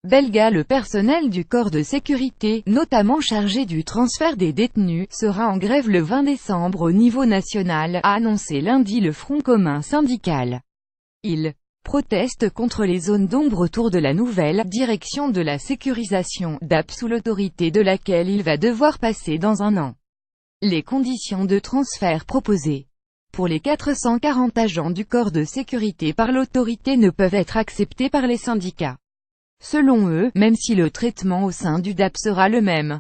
belga. Le personnel du corps de sécurité, notamment chargé du transfert des détenus, sera en grève le 20 décembre au niveau national, a annoncé lundi le Front commun syndical. Il proteste contre les zones d'ombre autour de la nouvelle direction de la sécurisation (DAP) sous l'autorité de laquelle il va devoir passer dans un an. Les conditions de transfert proposées pour les 440 agents du corps de sécurité par l'autorité ne peuvent être acceptées par les syndicats. Selon eux, même si le traitement au sein du DAP sera le même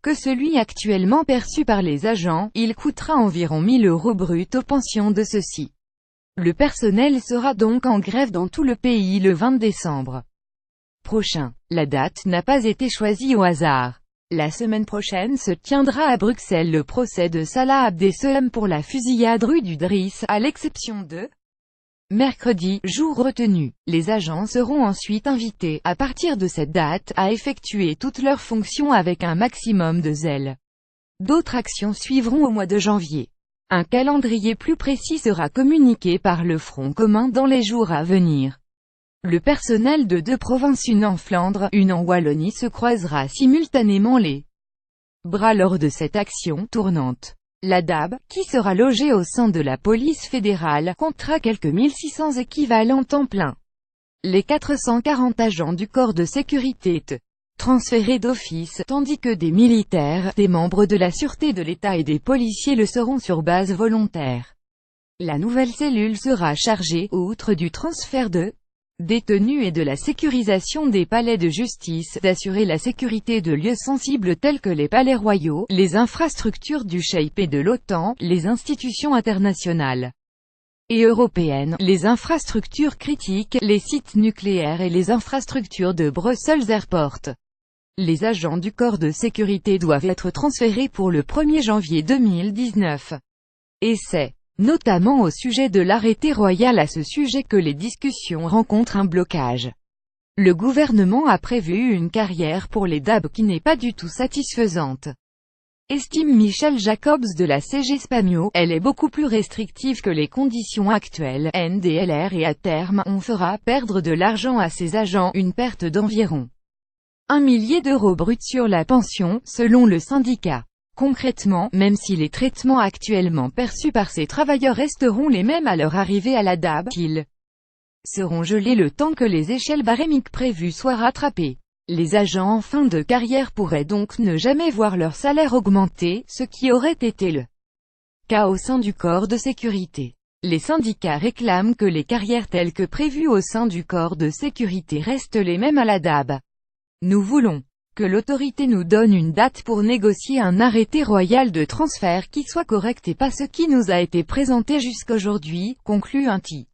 que celui actuellement perçu par les agents, il coûtera environ 1 000 € brut aux pensions de ceux-ci. Le personnel sera donc en grève dans tout le pays le 20 décembre prochain. La date n'a pas été choisie au hasard. La semaine prochaine se tiendra à Bruxelles le procès de Salah Abdeslam pour la fusillade rue du Driss, à l'exception de mercredi, jour retenu. Les agents seront ensuite invités, à partir de cette date, à effectuer toutes leurs fonctions avec un maximum de zèle. D'autres actions suivront au mois de janvier. Un calendrier plus précis sera communiqué par le Front commun dans les jours à venir. Le personnel de 2 provinces, une en Flandre, une en Wallonie, se croisera simultanément les bras lors de cette action tournante. La DAB, qui sera logée au sein de la police fédérale, comptera quelques 1600 équivalents temps plein. Les 440 agents du corps de sécurité sont transférés d'office, tandis que des militaires, des membres de la sûreté de l'État et des policiers le seront sur base volontaire. La nouvelle cellule sera chargée, outre du transfert de détenus et de la sécurisation des palais de justice, d'assurer la sécurité de lieux sensibles tels que les palais royaux, les infrastructures du CHEIP et de l'OTAN, les institutions internationales et européennes, les infrastructures critiques, les sites nucléaires et les infrastructures de Brussels Airport. Les agents du corps de sécurité doivent être transférés pour le 1er janvier 2019. Et c'est notamment au sujet de l'arrêté royal à ce sujet que les discussions rencontrent un blocage. Le gouvernement a prévu une carrière pour les DAB qui n'est pas du tout satisfaisante, estime Michel Jacobs de la CG Spamio. Elle est beaucoup plus restrictive que les conditions actuelles, NDLR, et à terme, on fera perdre de l'argent à ces agents, une perte d'environ 1 millier d'euros bruts sur la pension, selon le syndicat. Concrètement, même si les traitements actuellement perçus par ces travailleurs resteront les mêmes à leur arrivée à la DAB, ils seront gelés le temps que les échelles barémiques prévues soient rattrapées. Les agents en fin de carrière pourraient donc ne jamais voir leur salaire augmenter, ce qui aurait été le cas au sein du corps de sécurité. Les syndicats réclament que les carrières telles que prévues au sein du corps de sécurité restent les mêmes à la DAB. Nous voulons que l'autorité nous donne une date pour négocier un arrêté royal de transfert qui soit correct et pas ce qui nous a été présenté jusqu'aujourd'hui, conclut Unti.